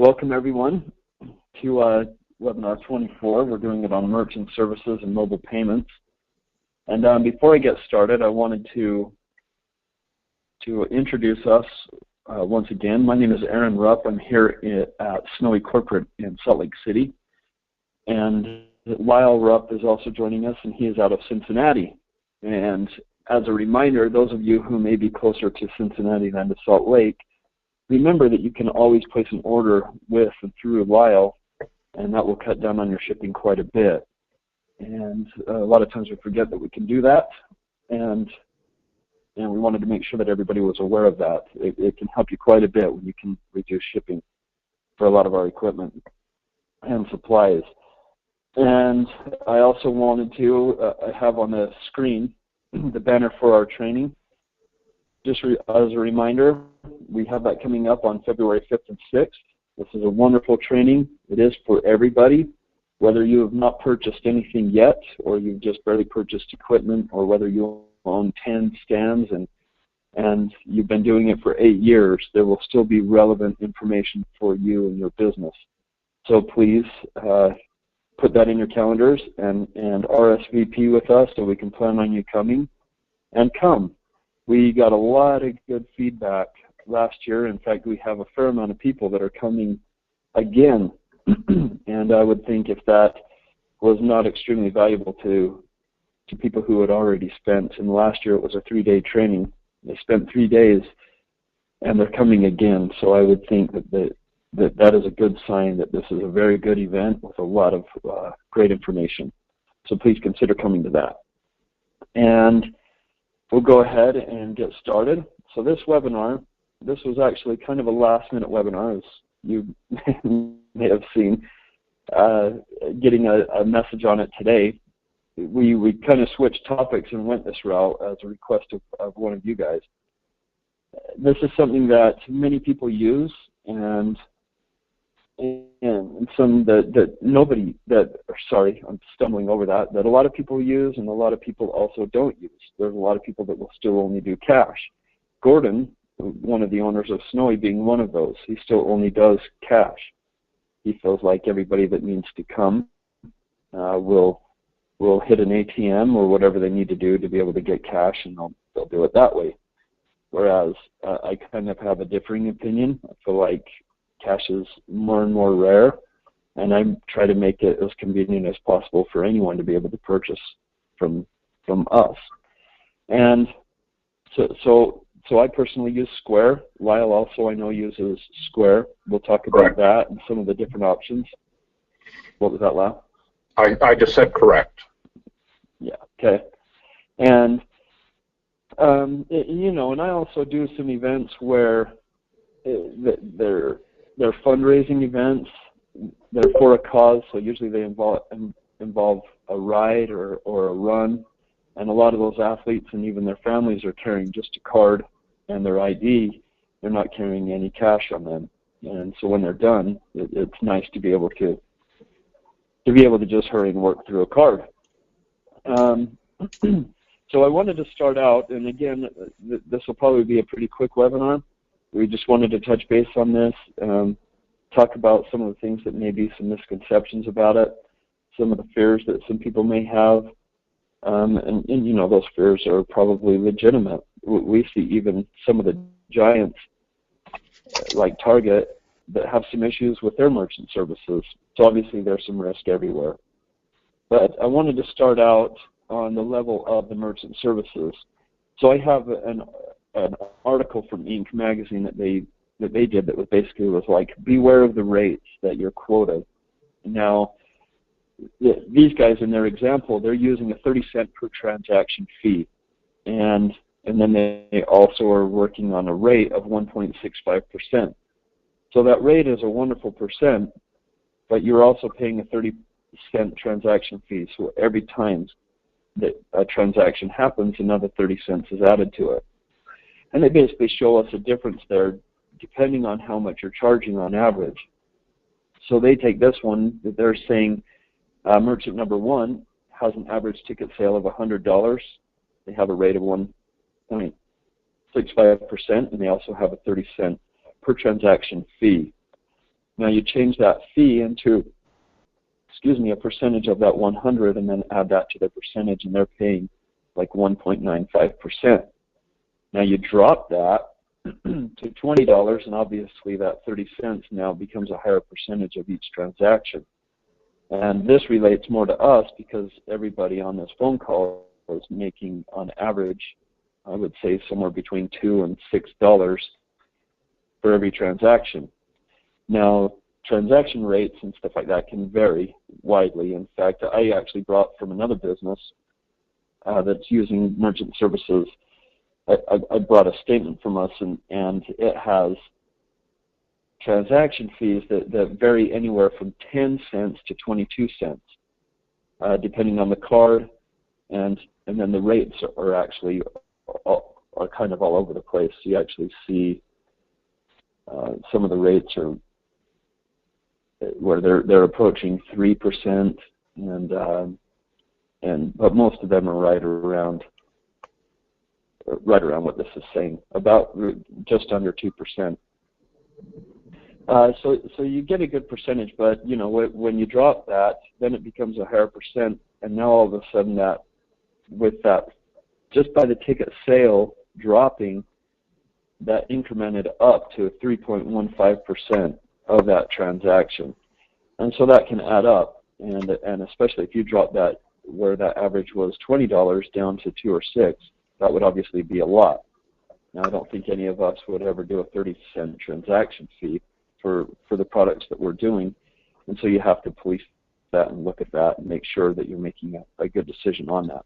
Welcome everyone to webinar 24. We're doing it on merchant services and mobile payments. And before I get started, I wanted to introduce us once again. My name is Aaron Rupp. I'm here at Snowie Corporate in Salt Lake City. And Lyle Rupp is also joining us, and he is out of Cincinnati. And as a reminder, those of you who may be closer to Cincinnati than to Salt Lake, remember that you can always place an order with and through Lyle, and that will cut down on your shipping quite a bit. And a lot of times we forget that we can do that, and we wanted to make sure that everybody was aware of that. It can help you quite a bit when you can reduce shipping for a lot of our equipment and supplies. And I also wanted to have on the screen the banner for our training. Just as a reminder, we have that coming up on February 5th and 6th. This is a wonderful training. It is for everybody, whether you have not purchased anything yet, or you've just barely purchased equipment, or whether you own 10 stands and you've been doing it for 8 years, there will still be relevant information for you and your business. So please put that in your calendars and RSVP with us so we can plan on you coming, and come. We got a lot of good feedback last year. In fact, we have a fair amount of people that are coming again. And I would think if that was not extremely valuable to people who had already spent, and last year it was a 3-day training. They spent 3 days and they're coming again. So I would think that is a good sign that this is a very good event with a lot of great information. So please consider coming to that. And we'll go ahead and get started. So this webinar, this was actually kind of a last-minute webinar, as you may have seen, getting a message on it today. We kind of switched topics and went this route as a request of one of you guys. This is something that many people use, and some sorry, I'm stumbling over that a lot of people use and a lot of people also don't use. There's a lot of people that will still only do cash. Gordon, one of the owners of Snowie, being one of those, he still only does cash. He feels like everybody that needs to come will hit an ATM or whatever they need to do to be able to get cash, and they'll do it that way. Whereas I kind of have a differing opinion. I feel like cash is more and more rare, and I try to make it as convenient as possible for anyone to be able to purchase from us. And so I personally use Square. Lyle also, I know, uses Square. We'll talk about Correct. that and some of the different options. What was that, Lyle? I just said correct. Yeah, okay. And, and I also do some events where they're fundraising events. They're for a cause, so usually they involve a ride or a run. And a lot of those athletes and even their families are carrying just a card and their ID. They're not carrying any cash on them. And so when they're done, it's nice to be able to just hurry and work through a card. So I wanted to start out, and again, this will probably be a pretty quick webinar. We just wanted to touch base on this, talk about some of the things that may be some misconceptions about it, some of the fears that some people may have, and those fears are probably legitimate. We see even some of the giants like Target that have some issues with their merchant services. So obviously there's some risk everywhere. But I wanted to start out on the level of the merchant services. So I have an article from Inc. magazine that they did that was basically like, beware of the rates that you're quoted. Now, these guys in their example, they're using a 30-cent per transaction fee, and then they also are working on a rate of 1.65%. So that rate is a wonderful percent, but you're also paying a 30-cent transaction fee. So every time that a transaction happens, another 30 cents is added to it. And they basically show us a difference there depending on how much you're charging on average. So they take this one, that they're saying merchant number 1 has an average ticket sale of $100. They have a rate of 1.65%, and they also have a 30-cent per transaction fee. Now you change that fee into, a percentage of that 100, and then add that to their percentage, and they're paying like 1.95%. Now you drop that to $20, and obviously that 30 cents now becomes a higher percentage of each transaction. And this relates more to us because everybody on this phone call is making, on average, I would say somewhere between $2 and $6 for every transaction. Now, transaction rates and stuff like that can vary widely. In fact, I actually brought from another business that's using merchant services. I brought a statement from us, and it has transaction fees that vary anywhere from 10 cents to 22 cents, depending on the card, and then the rates are actually are kind of all over the place. You actually see some of the rates are where they're approaching 3%, but most of them are right around what this is saying, about just under 2%. So you get a good percentage, but you know, when you drop that, then it becomes a higher percent, and now all of a sudden that, with that, just by the ticket sale dropping, that incremented up to 3.15% of that transaction. And so that can add up, and especially if you drop that where that average was $20 down to 2 or 6, that would obviously be a lot. Now, I don't think any of us would ever do a 30-cent transaction fee for the products that we're doing, and so you have to police that and look at that and make sure that you're making a good decision on that.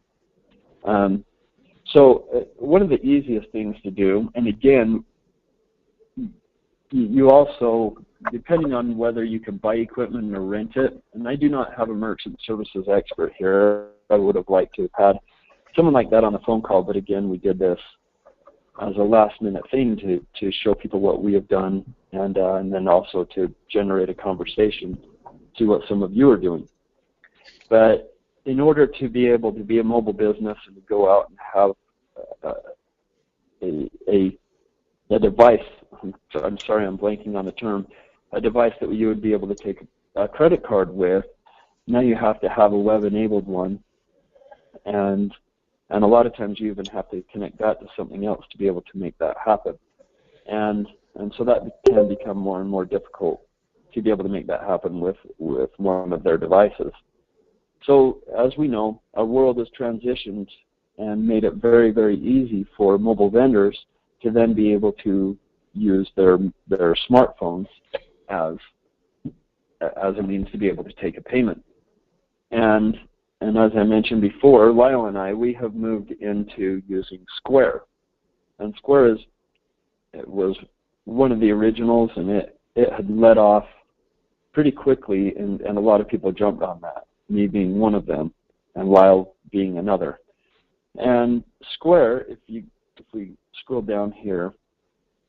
So one of the easiest things to do, and again, you also, depending on whether you can buy equipment or rent it, and I do not have a merchant services expert here. I would have liked to have had someone like that on the phone call, but again, we did this as a last-minute thing to show people what we have done, and then also to generate a conversation, see what some of you are doing. But in order to be able to be a mobile business and to go out and have a device, I'm sorry, I'm blanking on the term, a device that you would be able to take a credit card with, now you have to have a web-enabled one, and a lot of times you even have to connect that to something else to be able to make that happen. And so that can become more and more difficult to be able to make that happen with one of their devices. So as we know, our world has transitioned and made it very, very easy for mobile vendors to then be able to use their smartphones as a means to be able to take a payment. And as I mentioned before, Lyle and I, we have moved into using Square. And Square was one of the originals, and it had let off pretty quickly, and a lot of people jumped on that, me being one of them, and Lyle being another. And Square, if we scroll down here,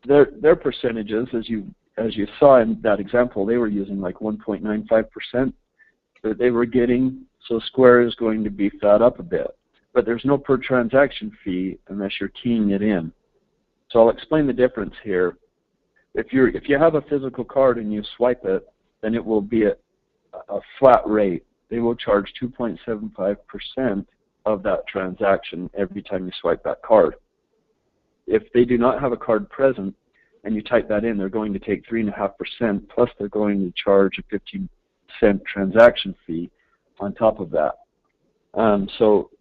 their percentages, as you saw in that example, they were using like 1.95% that they were getting. So Square is going to be fat up a bit, but there's no per transaction fee unless you're keying it in. So I'll explain the difference here. If you have a physical card and you swipe it, then it will be at a flat rate. They will charge 2.75% of that transaction every time you swipe that card. If they do not have a card present and you type that in, they're going to take 3.5%, plus they're going to charge a 15-cent transaction fee on top of that. So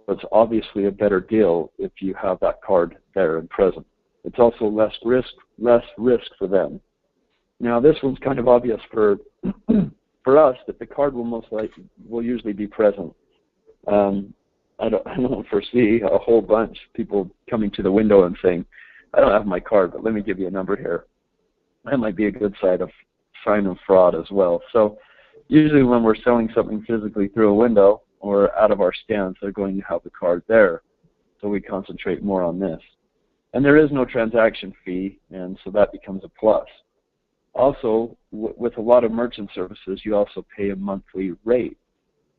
it's obviously a better deal if you have that card there and present. It's also less risk for them. Now this one's kind of obvious for us, that the card will usually be present. I don't foresee a whole bunch of people coming to the window and saying, I don't have my card, but let me give you a number here. That might be a good sign of fraud as well. So usually when we're selling something physically through a window or out of our stands, they're going to have the card there. So we concentrate more on this. And there is no transaction fee, and so that becomes a plus. Also, with a lot of merchant services, you also pay a monthly rate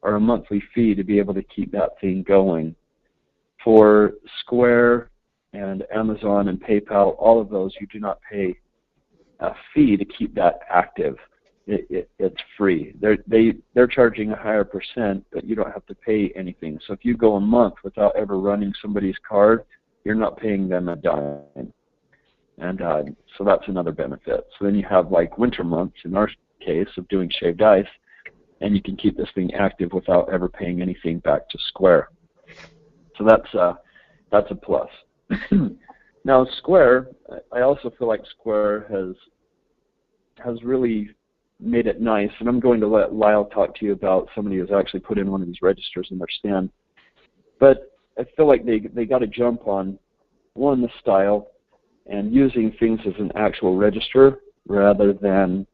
or a monthly fee to be able to keep that thing going. For Square and Amazon and PayPal, all of those, you do not pay fee to keep that active. It's free. They're charging a higher percent, but you don't have to pay anything. So if you go a month without ever running somebody's card, you're not paying them a dime. And so that's another benefit. So then you have like winter months, in our case, of doing shaved ice, and you can keep this thing active without ever paying anything back to Square. So that's a plus. Now Square, I also feel like Square has really made it nice, and I'm going to let Lyle talk to you about somebody who's actually put in one of these registers in their stand. But I feel like they got to jump on, one, the style, and using things as an actual register rather than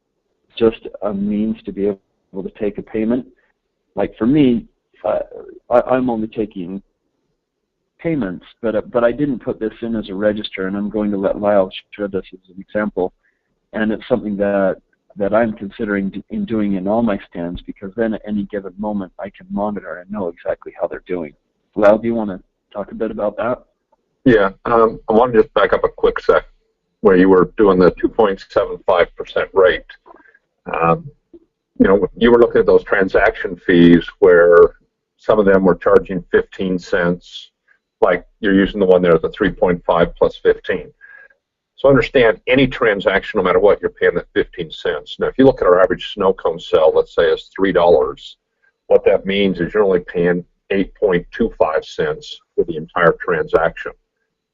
just a means to be able to take a payment. Like for me, I'm only taking payments, but I didn't put this in as a register, and I'm going to let Lyle share this as an example. And it's something that I'm considering in doing in all my stands, because then at any given moment I can monitor and know exactly how they're doing. Lyle, do you want to talk a bit about that? Yeah, I want to just back up a quick sec where you were doing the 2.75% rate. You know, you were looking at those transaction fees where some of them were charging 15 cents, like you're using the one there, the 3.5 plus 15. So understand, any transaction, no matter what, you're paying that 15 cents. Now, if you look at our average snow cone sale, let's say it's $3, what that means is you're only paying 8.25 cents for the entire transaction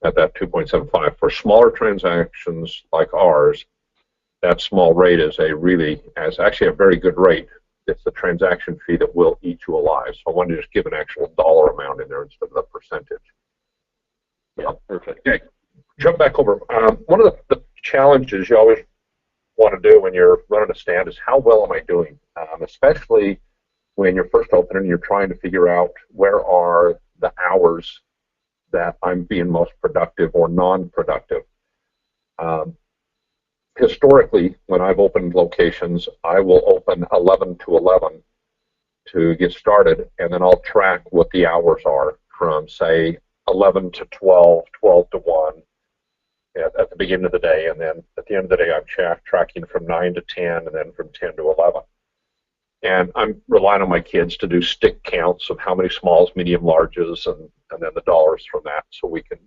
at that 2.75. For smaller transactions like ours, that small rate is actually a very good rate. It's the transaction fee that will eat you alive. So I wanted to just give an actual dollar amount in there instead of the percentage. Yeah, perfect. Okay. Jump back over. One of the challenges you always want to do when you're running a stand is how well am I doing, especially when you're first opening and you're trying to figure out where are the hours that I'm being most productive or non-productive. Historically, when I've opened locations, I will open 11 to 11 to get started, and then I'll track what the hours are from, say, 11 to 12, 12 to 1 at the beginning of the day, and then at the end of the day I'm tracking from 9 to 10 and then from 10 to 11. And I'm relying on my kids to do stick counts of how many smalls, medium, larges, and then the dollars from that, so we can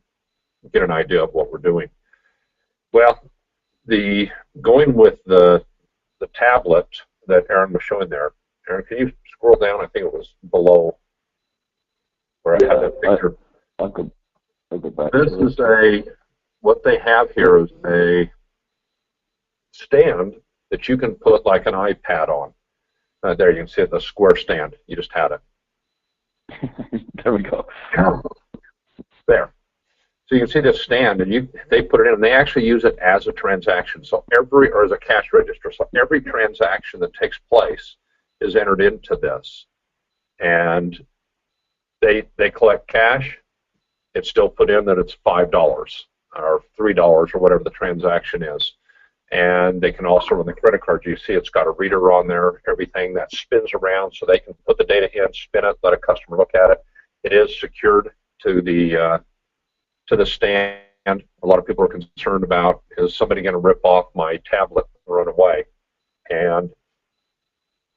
get an idea of what we're doing. Well, going with the tablet that Aaron was showing there. Aaron, can you scroll down? I think it was below where I had that picture. I'll go back. This is what they have here is a stand that you can put like an iPad on. There, you can see it, the square stand. You just had it. There we go. There. So you can see this stand, and they put it in, and they actually use it as a transaction. So or as a cash register. So every transaction that takes place is entered into this, and they collect cash. It's still put in that it's $5 or $3 or whatever the transaction is, and they can also run the credit card. You see, it's got a reader on there, everything that spins around, so they can put the data in, spin it, let a customer look at it. It is secured to the stand. A lot of people are concerned about, is somebody going to rip off my tablet and run away? And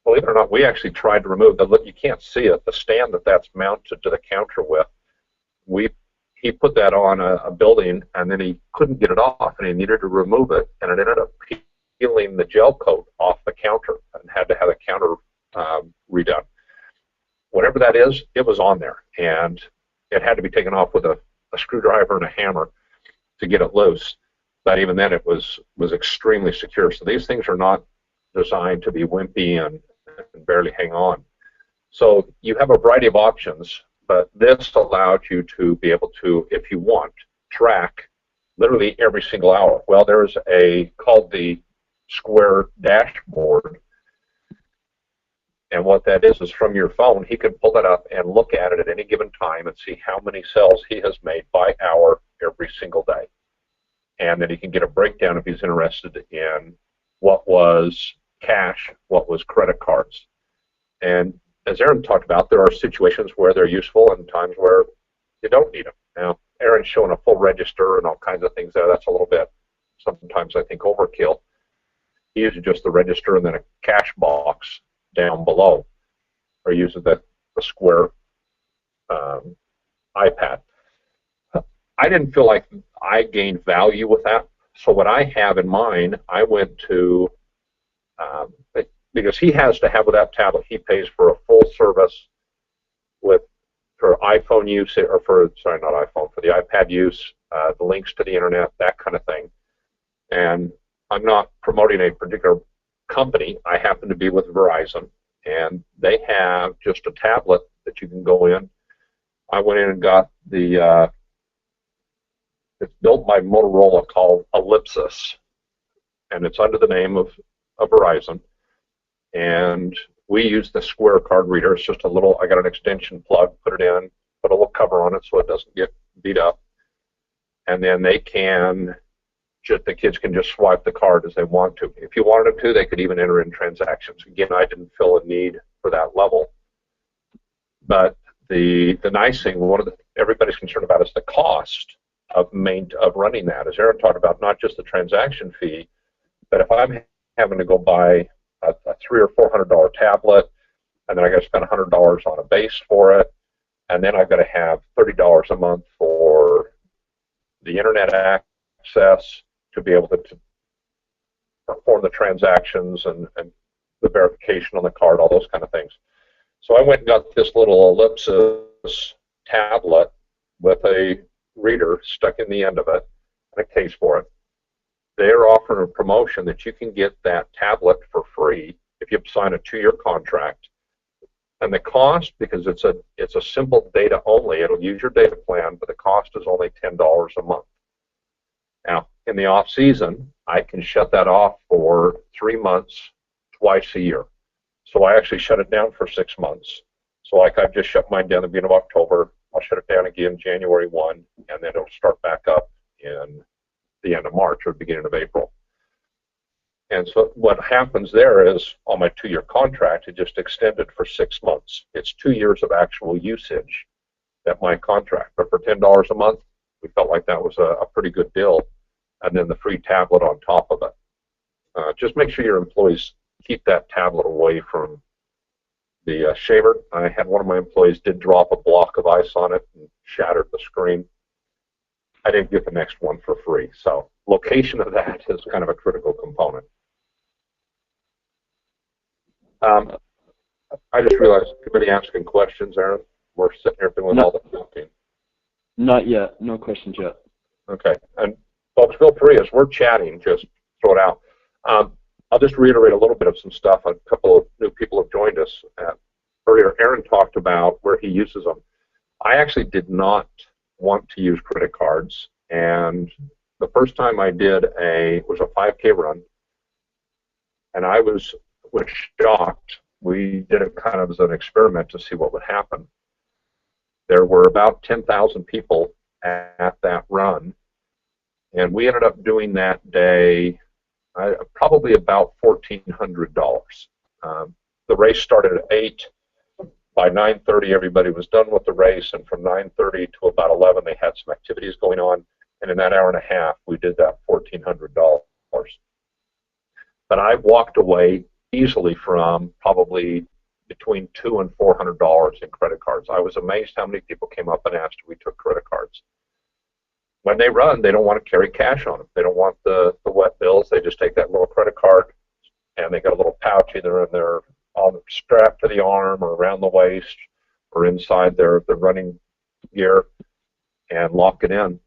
believe it or not, we actually tried to remove you can't see it, the stand that's mounted to the counter with. He put that on a building, and then he couldn't get it off, and he needed to remove it, and it ended up peeling the gel coat off the counter and had to have the counter redone. Whatever that is, it was on there, and it had to be taken off with a screwdriver and a hammer to get it loose. But even then, it was extremely secure. So these things are not designed to be wimpy and barely hang on. So you have a variety of options, but this allowed you to be able to, if you want, track literally every single hour. Well, there's called the Square dashboard, and what that is from your phone, he can pull that up and look at it at any given time and see how many sales he has made by hour every single day. And then he can get a breakdown if he's interested in what was cash, what was credit cards. And as Aaron talked about, there are situations where they're useful and times where you don't need them. Now, Aaron's showing a full register and all kinds of things there. That's a little bit, sometimes I think, overkill. uses just the register and then a cash box down below, or uses the square iPad. I didn't feel like I gained value with that. So what I have in mind, I went to, because he has to have with that tablet, he pays for a full service for iPhone use, or for, sorry, not iPhone, for the iPad use, the links to the internet, that kind of thing. And I'm not promoting a particular company. I happen to be with Verizon, and they have just a tablet that you can go in. I went in and got the, it's built by Motorola, called Ellipsis, and it's under the name of Verizon. And we use the square card reader. It's just a little, I got an extension plug, put it in, put a little cover on it so it doesn't get beat up. And then they can, the kids can just swipe the card as they want to. If you wanted them to, they could even enter in transactions. Again, I didn't feel a need for that level. But the nice thing, everybody's concerned about is the cost of running that. As Aaron talked about, not just the transaction fee, but if I'm having to go buy a $300 or $400 tablet, and then I got to spend $100 on a base for it, and then I've got to have $30 a month for the internet access to be able to perform the transactions and the verification on the card, all those kind of things. So I went and got this little Ellipsis tablet with a reader stuck in the end of it and a case for it. They're offering a promotion that you can get that tablet for free if you sign a 2-year contract. And the cost, because it's a simple data only, it'll use your data plan, but the cost is only $10 a month. Now, in the off season, I can shut that off for 3 months, twice a year. So I actually shut it down for 6 months. So like I've just shut mine down at the beginning of October. I'll shut it down again January 1, and then it'll start back up in the end of March or beginning of April. And so what happens there is, on my 2-year contract, it just extended for 6 months. It's 2 years of actual usage at my contract. But for $10 a month, we felt like that was a pretty good deal. And then the free tablet on top of it. Just make sure your employees keep that tablet away from the shaver. I had one of my employees did drop a block of ice on it and shattered the screen. I didn't get the next one for free. So location of that is kind of a critical component. I just realized everybody asking questions, Aaron. We're sitting here doing all the talking. Not yet. No questions yet. Okay. And folks, feel free, as we're chatting, just throw it out. I'll just reiterate a little bit of some stuff. A couple of new people have joined us. Earlier, Aaron talked about where he uses them. I actually did not want to use credit cards, and the first time I did was a 5K run, and I was shocked. We did it kind of as an experiment to see what would happen. There were about 10,000 people at that run, and we ended up doing that day probably about $1,400. The race started at 8. By 9:30, everybody was done with the race, and from 9:30 to about 11, they had some activities going on, and in that hour and a half, we did that $1,400. But I walked away easily from probably between $200 and $400 in credit cards. I was amazed how many people came up and asked if we took credit cards. When they run, they don't want to carry cash on them. They don't want the wet bills. They just take that little credit card, and they got a little pouch either in their strapped to the arm or around the waist or inside their running gear, and lock it in.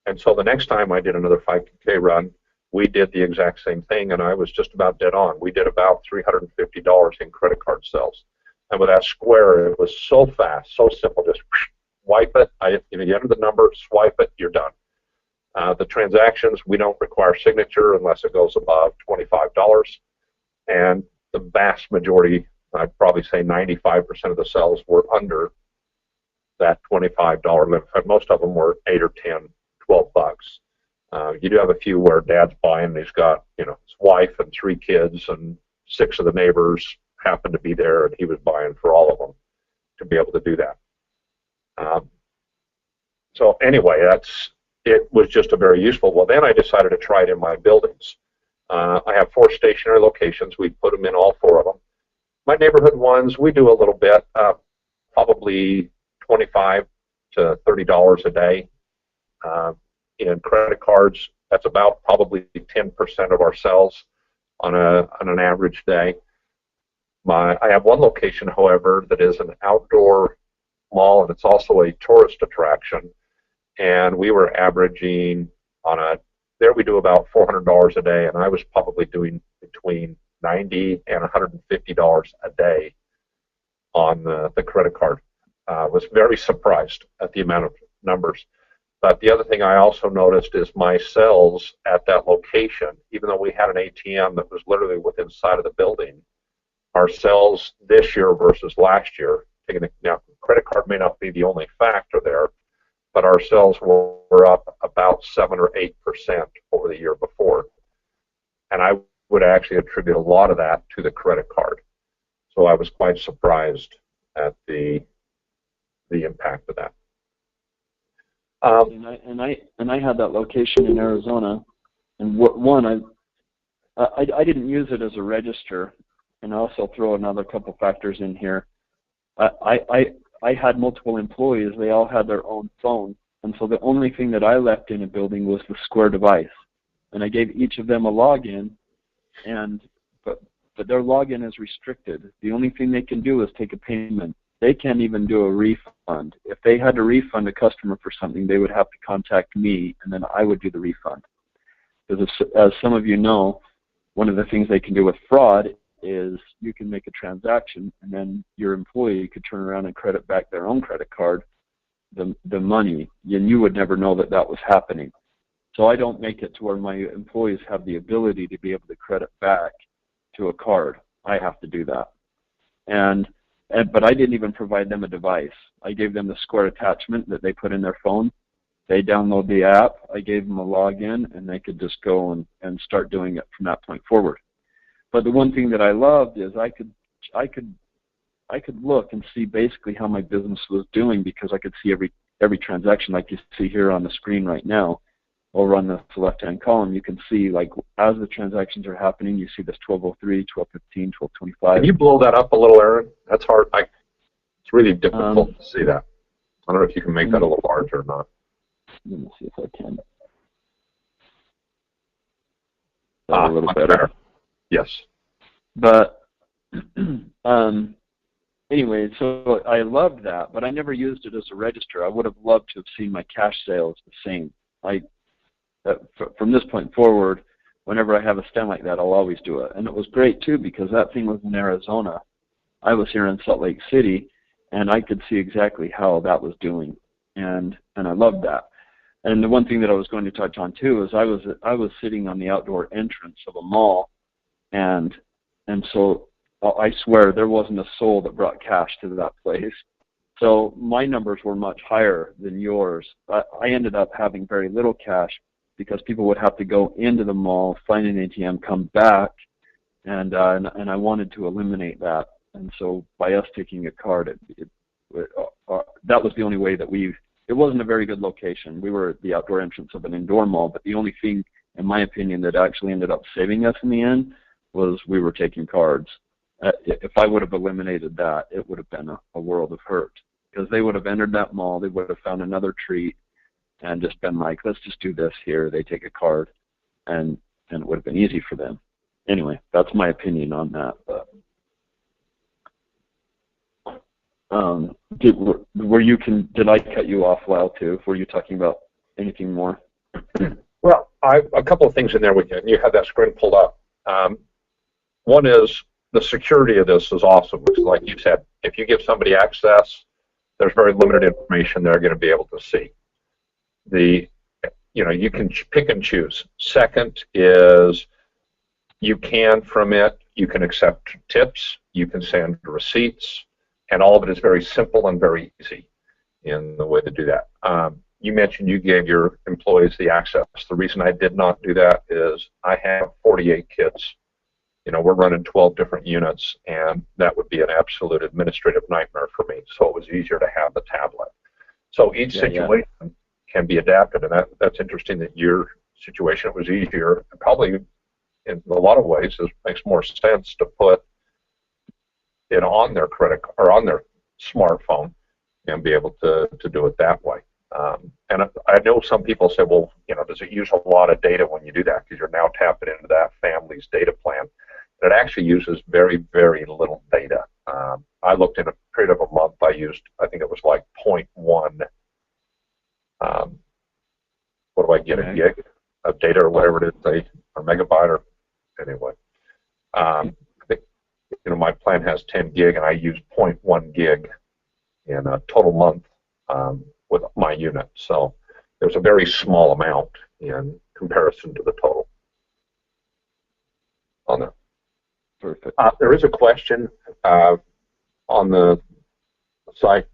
And so the next time I did another 5K run, we did the exact same thing, and I was just about dead on. We did about $350 in credit card sales. And with that square, it was so fast, so simple, just wipe it. You enter the number, swipe it, you're done. The transactions, we don't require signature unless it goes above $25. And the vast majority, I'd probably say 95% of the sales were under that $25 limit. Most of them were 8 or 10, 12 bucks. You do have a few where dad's buying and he's got, his wife and 3 kids, and 6 of the neighbors happened to be there, and he was buying for all of them to be able to do that. So anyway, it was just a very useful. Well, then I decided to try it in my buildings. I have 4 stationary locations. We put them in all 4 of them. My neighborhood ones, we do a little bit, probably $25 to $30 a day. In credit cards, that's about probably 10% of our sales on an average day. I have one location, however, that is an outdoor mall, and it's also a tourist attraction. And we were averaging there we do about $400 a day, and I was probably doing between $90 and $150 a day on the credit card. Was very surprised at the amount of numbers. But the other thing I also noticed is my sales at that location, even though we had an ATM that was literally within sight of the building, our sales this year versus last year, now credit card may not be the only factor there, but our sales were up about 7 or 8% over the year before. And I would actually attribute a lot of that to the credit card. So I was quite surprised at the impact of that. And I had that location in Arizona, and I didn't use it as a register, and I'll also throw another couple factors in here. I had multiple employees; they all had their own phone, and so the only thing that I left in a building was the Square device, and I gave each of them a login, but their login is restricted. The only thing they can do is take a payment. They can't even do a refund. If they had to refund a customer for something, they would have to contact me, and then I would do the refund. Because as some of you know, one of the things they can do with fraud is you can make a transaction, and then your employee could turn around and credit back their own credit card the money, and you would never know that that was happening. So I don't make it to where my employees have the ability to be able to credit back to a card. I have to do that. But I didn't even provide them a device. I gave them the Square attachment that they put in their phone. They download the app. I gave them a login, and they could just go and start doing it from that point forward. But the one thing that I loved is I could look and see basically how my business was doing, because I could see every transaction, like you see here on the screen right now. Over on the left-hand column, you can see, like, as the transactions are happening, you see this 1203, 1215, 1225. Can you blow that up a little, Aaron? That's hard. It's really difficult to see that. I don't know if you can make that a little larger or not. Let me see if I can. A little better. Yes. But anyway, so I loved that, but I never used it as a register. I would have loved to have seen my cash sales the same. From this point forward, whenever I have a stand like that, I'll always do it. And it was great, too, because that thing was in Arizona. I was here in Salt Lake City, and I could see exactly how that was doing, and I loved that. And the one thing that I was going to touch on, too, is I was sitting on the outdoor entrance of a mall, and so I swear there wasn't a soul that brought cash to that place. So my numbers were much higher than yours. I ended up having very little cash, because people would have to go into the mall, find an ATM, come back, and I wanted to eliminate that. And so by us taking a card, that was the only way that it wasn't a very good location. We were at the outdoor entrance of an indoor mall, but the only thing, in my opinion, that actually ended up saving us in the end was we were taking cards. If I would have eliminated that, it would have been a world of hurt, because they would have entered that mall, they would have found another treat, and just been like, let's just do this here. They take a card, and it would have been easy for them. Anyway, that's my opinion on that. But did I cut you off, Lyle, too? Were you talking about anything more? Well, a couple of things in there. You had that screen pulled up. One is the security of this is awesome. Because like you said, if you give somebody access, there's very limited information they're going to be able to see. You can pick and choose. Second is you can accept tips, you can send receipts, and all of it is very simple and very easy in the way to do that. You mentioned you gave your employees the access. The reason I did not do that is I have 48 kids. We're running 12 different units, and that would be an absolute administrative nightmare for me. So it was easier to have the tablet. So each situation can be adapted, and that's interesting that your situation was easier. Probably in a lot of ways, it makes more sense to put it on their credit card or on their smartphone and be able to do it that way. And I know some people say, well, does it use a lot of data when you do that? Because you're now tapping into that family's data plan. And it actually uses very, very little data. I looked in a period of a month, I think it was like 0.1, what do I get, a gig of data or whatever it is, a megabyte or anyway. I think, my plan has 10 gig and I use 0.1 gig in a total month with my unit. So there's a very small amount in comparison to the total on there. Perfect. There is a question on the site,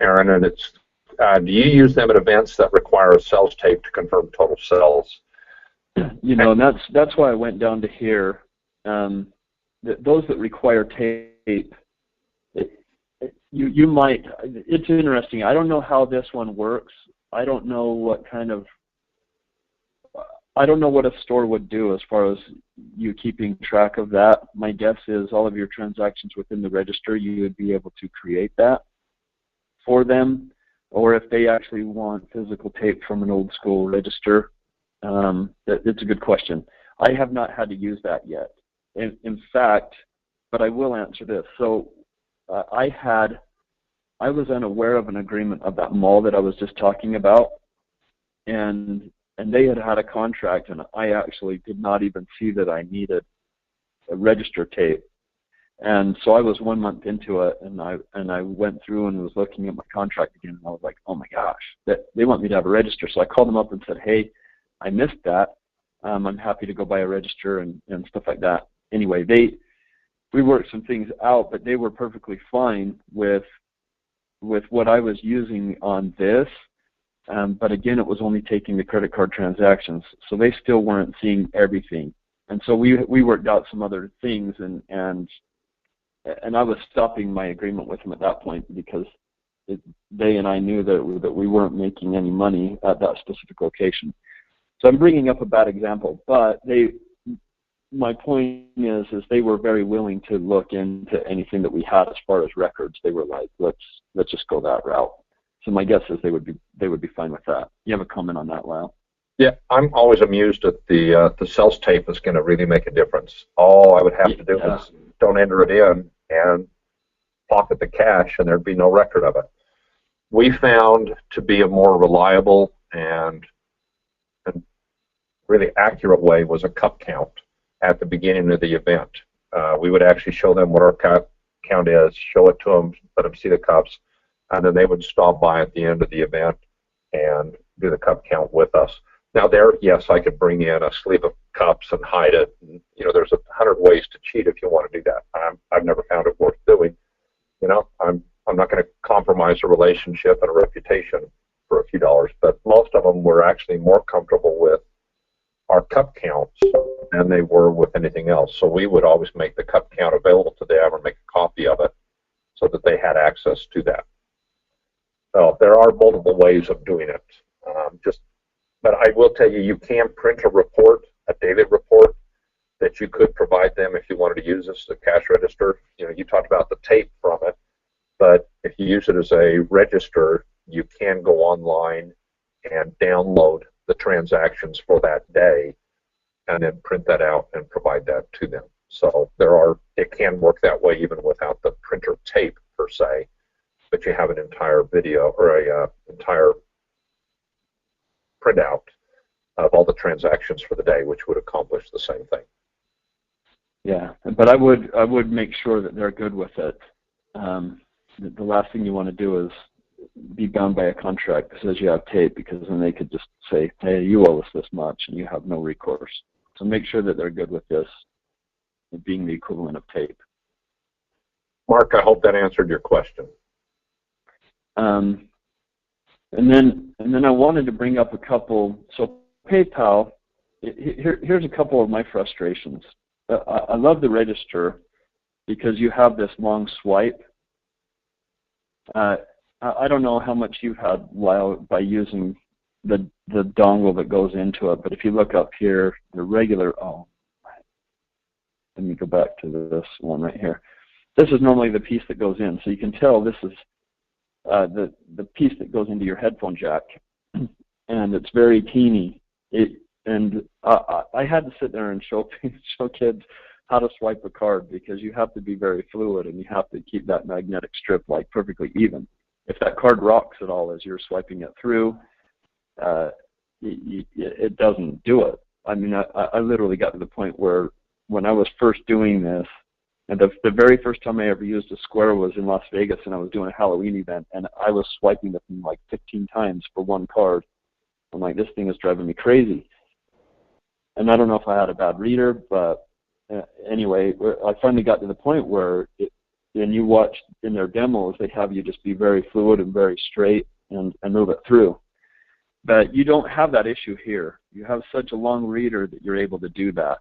Aaron, and it's, do you use them at events that require a sales tape to confirm total sales? And that's why I went down to here. Those that require tape, you might. It's interesting. I don't know how this one works. I don't know what a store would do as far as you keeping track of that. My guess is all of your transactions within the register, you would be able to create that for them, or if they actually want physical tape from an old school register. It's a good question. I have not had to use that yet. In fact, but I will answer this. So I was unaware of an agreement of that mall that I was just talking about, and they had a contract, and I actually did not even see that I needed a register tape. And so I was 1 month into it, and I went through and was looking at my contract again, and I was like, oh my gosh, they want me to have a register. So I called them up and said, hey, I missed that. I'm happy to go buy a register and stuff like that. Anyway, we worked some things out, but they were perfectly fine with what I was using on this. But again, it was only taking the credit card transactions, so they still weren't seeing everything. And so we worked out some other things, and I was stopping my agreement with them at that point because they and I knew that we weren't making any money at that specific location. So I'm bringing up a bad example, but my point is they were very willing to look into anything that we had as far as records. They were like, let's just go that route. So my guess is they would be fine with that. You have a comment on that, Lyle? Yeah, I'm always amused that the sales tape is going to really make a difference. All I would have to do is don't enter it in and pocket the cash, and there'd be no record of it. We found to be a more reliable and really accurate way was a cup count at the beginning of the event. We would actually show them what our cup count is, show it to them, let them see the cups, and then they would stop by at the end of the event and do the cup count with us. Now there, yes, I could bring in a sleeve of cups and hide it. And, there's 100 ways to cheat if you want to do that. I've never found it worth doing. I'm not going to compromise a relationship and a reputation for a few dollars, but most of them were actually more comfortable with our cup counts than they were with anything else. So we would always make the cup count available to them or make a copy of it so that they had access to that. So there are multiple ways of doing it. But I will tell you, you can print a report, a daily report, that you could provide them if you wanted to use this as a cash register. You talked about the tape from it, but if you use it as a register, you can go online and download the transactions for that day and then print that out and provide that to them. So it can work that way even without the printer tape per se, but you have an entire video or a entire printout of all the transactions for the day, which would accomplish the same thing. Yeah, but I would make sure that they're good with it. The last thing you want to do is be bound by a contract that says you have tape, because then they could just say, hey, you owe us this much, and you have no recourse. So make sure that they're good with this being the equivalent of tape. Mark, I hope that answered your question. And then I wanted to bring up a couple. So PayPal, here's a couple of my frustrations. I love the register because you have this long swipe. I don't know how much you've had, Lyle, by using the dongle that goes into it. But if you look up here, the regular, let me go back to this one right here. This is normally the piece that goes in, so you can tell this is the piece that goes into your headphone jack, and it's very teeny. I had to sit there and show kids how to swipe a card, because you have to be very fluid and you have to keep that magnetic strip like perfectly even. If that card rocks at all as you're swiping it through, it doesn't do it. I mean, I literally got to the point where when I was first doing this, and the very first time I ever used a square was in Las Vegas, and I was doing a Halloween event, and I was swiping the thing like 15 times for one card. I'm like, this thing is driving me crazy. And I don't know if I had a bad reader, but anyway, I finally got to the point where, and you watch in their demos, they have you just be very fluid and very straight and move it through. But you don't have that issue here. You have such a long reader that you're able to do that.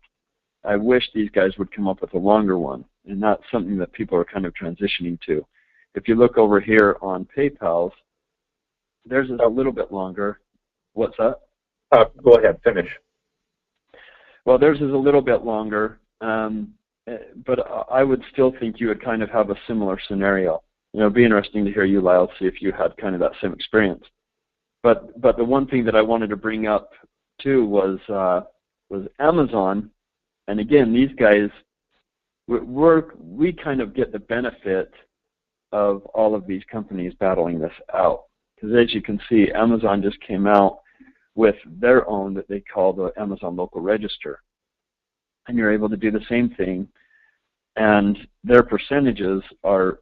I wish these guys would come up with a longer one, and that's something that people are kind of transitioning to. If you look over here on PayPal's, theirs is a little bit longer. What's that? Go ahead, finish. Well, theirs is a little bit longer, but I would still think you would kind of have a similar scenario. You know, it'd be interesting to hear you, Lyle, see if you had kind of that same experience. But the one thing that I wanted to bring up too was Amazon. And again, these guys, we kind of get the benefit of all of these companies battling this out. Because as you can see, Amazon just came out with their own that they call the Amazon Local Register. And you're able to do the same thing, and their percentages are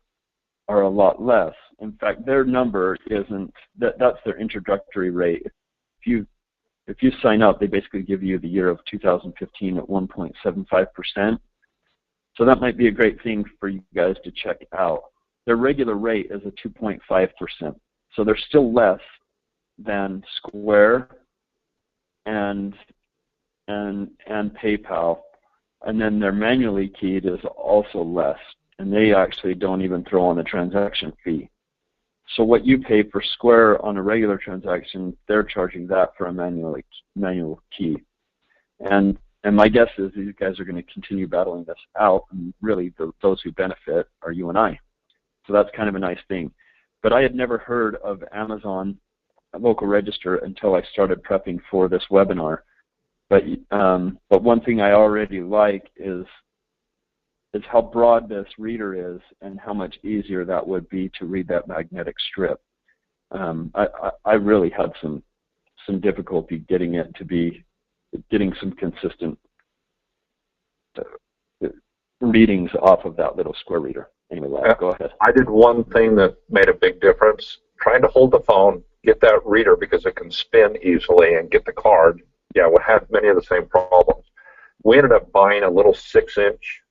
a lot less. In fact, their number isn't, that's their introductory rate. If you sign up, they basically give you the year of 2015 at 1.75%. So that might be a great thing for you guys to check out. Their regular rate is a 2.5%. So they're still less than Square and PayPal. And then their manually keyed is also less. And they actually don't even throw on the transaction fee. So what you pay for Square on a regular transaction, they're charging that for a manual key. And my guess is these guys are going to continue battling this out, and really those who benefit are you and I. So that's kind of a nice thing. But I had never heard of Amazon Local Register until I started prepping for this webinar. But one thing I already like is how broad this reader is and how much easier that would be to read that magnetic strip. I really had some difficulty getting it to be getting some consistent readings off of that little square reader. Anyway, go ahead. I did one thing that made a big difference. Trying to hold the phone, get that reader because it can spin easily, and get the card. Yeah, we had many of the same problems. We ended up buying a little 6-inch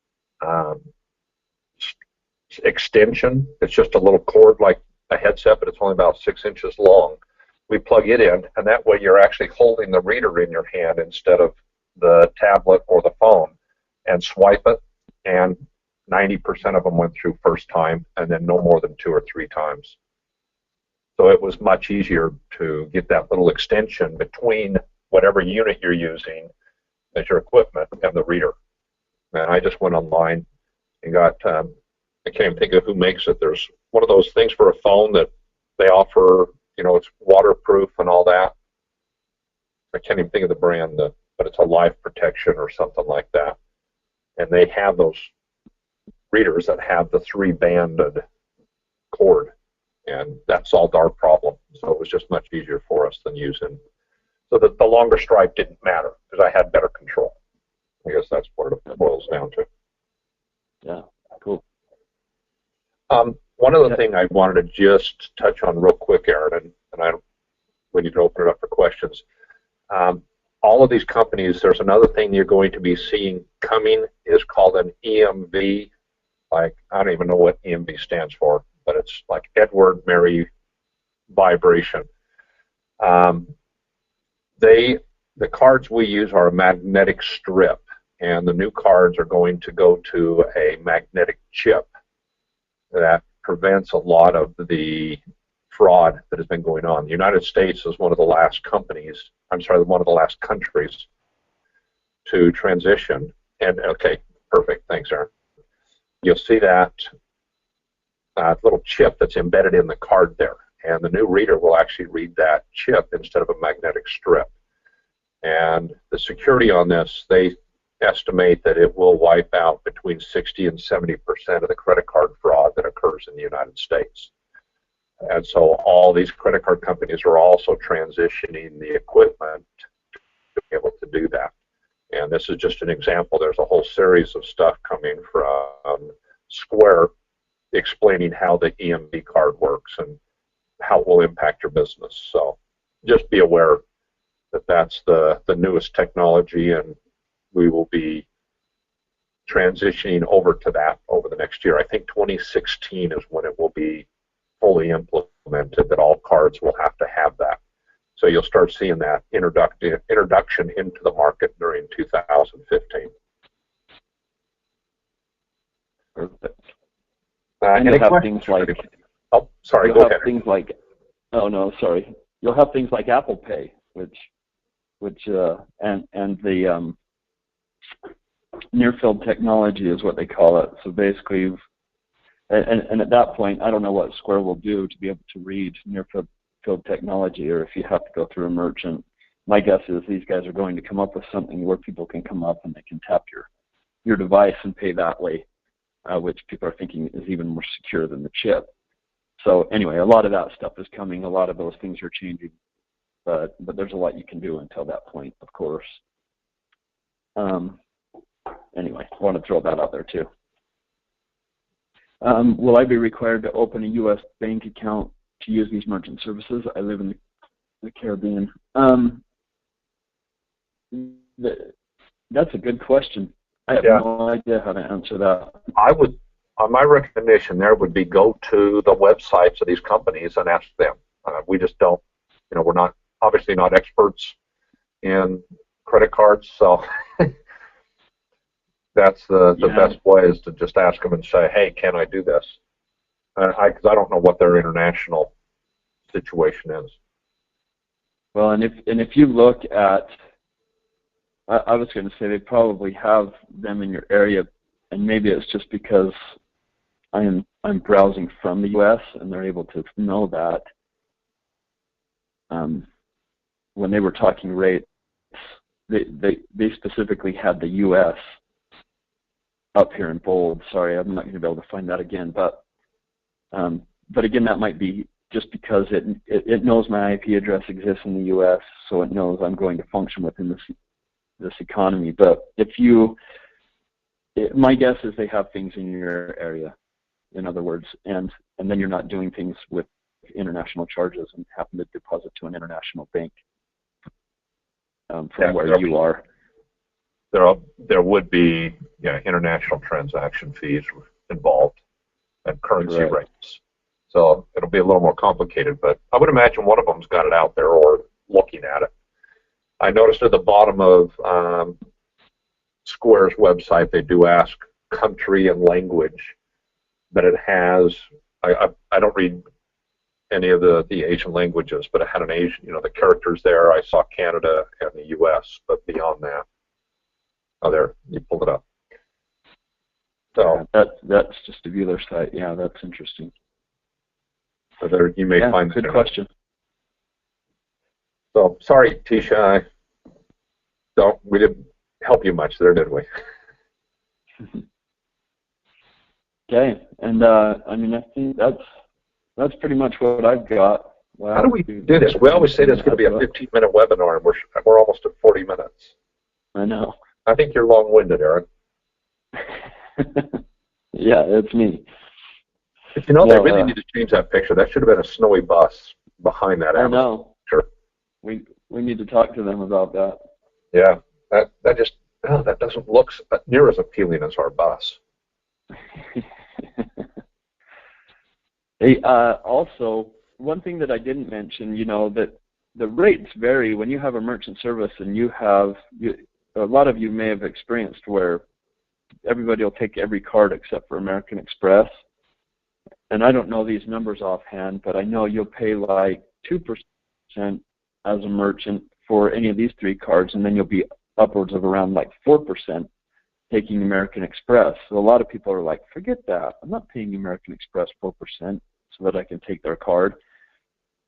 extension. It's just a little cord like a headset, but it's only about 6 inches long. We plug it in, and that way you're actually holding the reader in your hand instead of the tablet or the phone, and swipe it, and 90% of them went through first time, and then no more than 2 or 3 times. So it was much easier to get that little extension between whatever unit you're using as your equipment and the reader. And I just went online and got, I can't even think of who makes it. There's one of those things for a phone that they offer, you know, it's waterproof and all that. I can't even think of the brand, but it's a Life Protection or something like that. And they have those readers that have the 3-banded cord. And that solved our problem. So it was just much easier for us than using. So that the longer stripe didn't matter because I had better control. I guess that's what it boils down to. Yeah, cool. One other thing I wanted to just touch on real quick, Aaron, and we need to open it up for questions. All of these companies, there's another thing you're going to be seeing coming is called an EMV. Like, I don't even know what EMV stands for, but it's like Edward Mary Vibration. The cards we use are a magnetic strip, and the new cards are going to go to a magnetic chip that prevents a lot of the fraud that has been going on. The United States is one of the last countries to transition. And okay, perfect. Thanks, Aaron. You'll see that little chip that's embedded in the card there. And the new reader will actually read that chip instead of a magnetic strip. And the security on this, they estimate that it will wipe out between 60 and 70% of the credit card fraud that occurs in the United States. And so all these credit card companies are also transitioning the equipment to be able to do that. And this is just an example. There's a whole series of stuff coming from Square explaining how the EMV card works and how it will impact your business. So just be aware that that's the newest technology, and we will be transitioning over to that over the next year. I think 2016 is when it will be fully implemented, that all cards will have to have that. So you'll start seeing that introduction into the market during 2015. Perfect. And you'll have things like, oh, sorry, you'll go have ahead. things like, oh no, sorry. You'll have things like Apple Pay, which and the near-field technology is what they call it. So basically, and at that point, I don't know what Square will do to be able to read near-field technology, or if you have to go through a merchant. My guess is these guys are going to come up with something where people can come up and they can tap your device and pay that way, which people are thinking is even more secure than the chip. So anyway, a lot of that stuff is coming. A lot of those things are changing, but there's a lot you can do until that point, of course. Anyway, I want to throw that out there too. Will I be required to open a U.S. bank account to use these merchant services? I live in the Caribbean. That's a good question. I have no idea how to answer that. I would, my recommendation there would be go to the websites of these companies and ask them. We just don't, we're not, obviously not experts in credit cards, so that's the best way, is to just ask them and say, hey, can I do this? Because I don't know what their international situation is. Well, and if you look at, I was going to say they probably have them in your area, and maybe it's just because I'm browsing from the U.S. and they're able to know that. When they were talking rates, they specifically had the U.S. up here in bold. Sorry, I'm not going to be able to find that again, but again, that might be just because it knows my IP address exists in the U.S., so it knows I'm going to function within this economy. But my guess is they have things in your area, in other words, and then you're not doing things with international charges and happen to deposit to an international bank from where you are. There would be international transaction fees involved and currency rates. So it'll be a little more complicated, but I would imagine one of them's got it out there or looking at it. I noticed at the bottom of Square's website, they do ask country and language, but it has, I don't read any of the Asian languages, but it had an Asian, the characters there. I saw Canada and the U.S., but beyond that, oh, there, you pulled it up. So that's just to view their site. Yeah, that's interesting. So there, you may find good question. So sorry, Tisha, we didn't help you much there, did we? Okay, and I mean, I think that's pretty much what I've got. Wow. How do we do this? We always say there's going to be a 15-minute webinar, and we're almost at 40 minutes. I know. I think you're long-winded, Aaron. Yeah, it's me. But they really need to change that picture. That should have been a Snowy bus behind that. I know. Sure. We need to talk to them about that. Yeah, that just that doesn't look near as appealing as our bus. Hey, also, one thing that I didn't mention, that the rates vary when you have a merchant service, and a lot of you may have experienced where everybody will take every card except for American Express, and I don't know these numbers offhand, but I know you'll pay like 2% as a merchant for any of these 3 cards, and then you'll be upwards of around like 4% taking American Express. So a lot of people are like, forget that. I'm not paying American Express 4% so that I can take their card.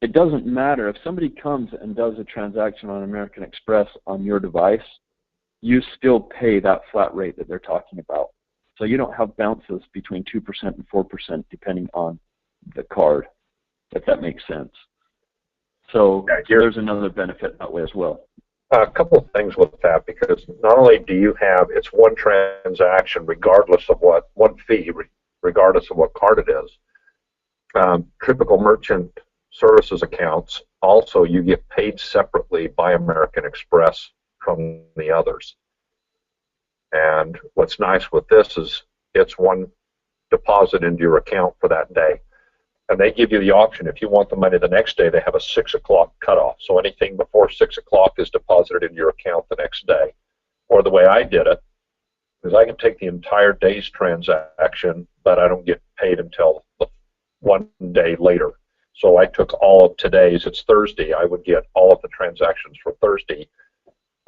It doesn't matter. If somebody comes and does a transaction on American Express on your device, you still pay that flat rate that they're talking about. So you don't have bounces between 2% and 4% depending on the card, if that makes sense. So there's another benefit that way as well. A couple of things with that, because not only do you have, it's one transaction regardless of what, one fee regardless of what card it is. Typical merchant services accounts, also you get paid separately by American Express from the others. And what's nice with this is it's one deposit into your account for that day. And they give you the option, if you want the money the next day, they have a 6 o'clock cutoff. So anything before 6 o'clock is deposited into your account the next day. Or the way I did it is I can take the entire day's transaction, but I don't get paid until one day later. So I took all of today's, it's Thursday, I would get all of the transactions for Thursday.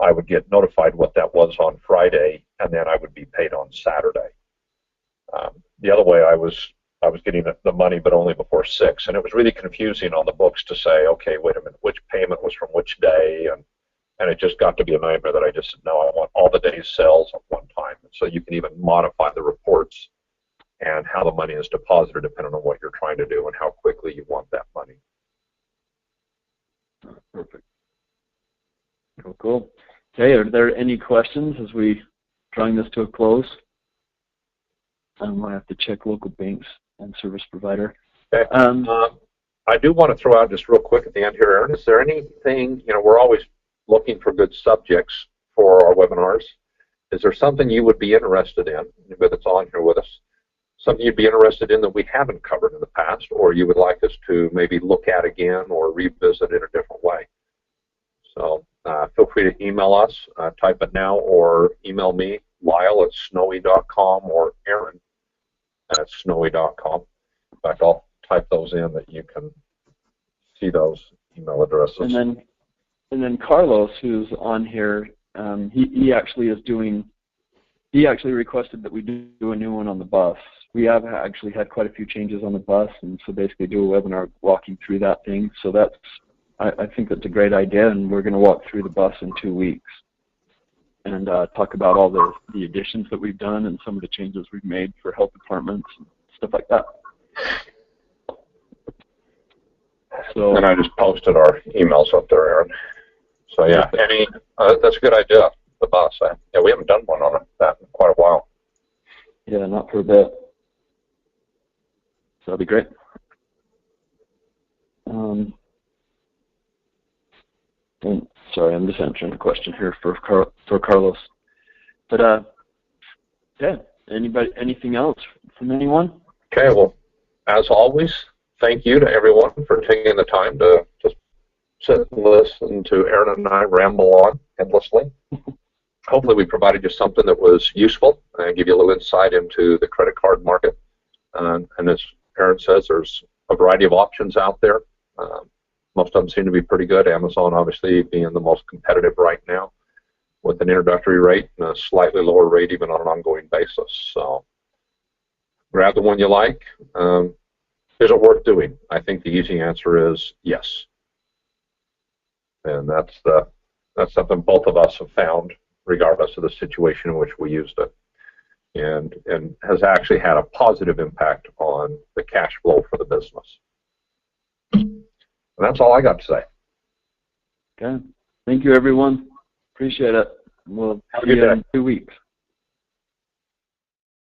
I would get notified what that was on Friday, and then I would be paid on Saturday. The other way I was getting the money, but only before 6, and it was really confusing on the books to say, okay, wait a minute, which payment was from which day, and it just got to be a nightmare that I just said, no, I want all the day's sales at one time. And so you can even modify the reports and how the money is deposited depending on what you're trying to do and how quickly you want that money. Perfect. Cool. Okay, are there any questions as we drawing this to a close? I have to check local banks and service provider. Okay. I do want to throw out just real quick at the end here, Aaron, is there anything, we're always looking for good subjects for our webinars. Is there something you would be interested in, anybody that's on here with us, something you'd be interested in that we haven't covered in the past, or you would like us to maybe look at again or revisit in a different way? So feel free to email us, type it now, or email me, Lyle@snowie.com, or Aaron@snowie.com. In fact, I'll type those in that you can see those email addresses. And then Carlos, who's on here, he actually requested that we do a new one on the bus. We have actually had quite a few changes on the bus, and so basically do a webinar walking through that thing. So that's, I think that's a great idea, and we're going to walk through the bus in 2 weeks and talk about all the additions that we've done and some of the changes we've made for health departments and stuff like that. So, and I just posted our emails up there, Aaron. So yeah, that's a good idea, the bus. Yeah, we haven't done one on that in quite a while. Yeah, not for a bit. So that'll be great. And sorry, I'm just answering a question here for Carlos. But yeah, anything else from anyone? Okay, well, as always, thank you to everyone for taking the time to just sit and listen to Aaron and I ramble on endlessly. Hopefully we provided you something that was useful and give you a little insight into the credit card market. And as Aaron says, there's a variety of options out there. Most of them seem to be pretty good. Amazon obviously being the most competitive right now with an introductory rate and a slightly lower rate even on an ongoing basis. So grab the one you like. Is it worth doing? I think the easy answer is yes. And that's something both of us have found regardless of the situation in which we used it. And has actually had a positive impact on the cash flow for the business. And that's all I got to say. Okay. Thank you, everyone. Appreciate it. We'll see you in 2 weeks.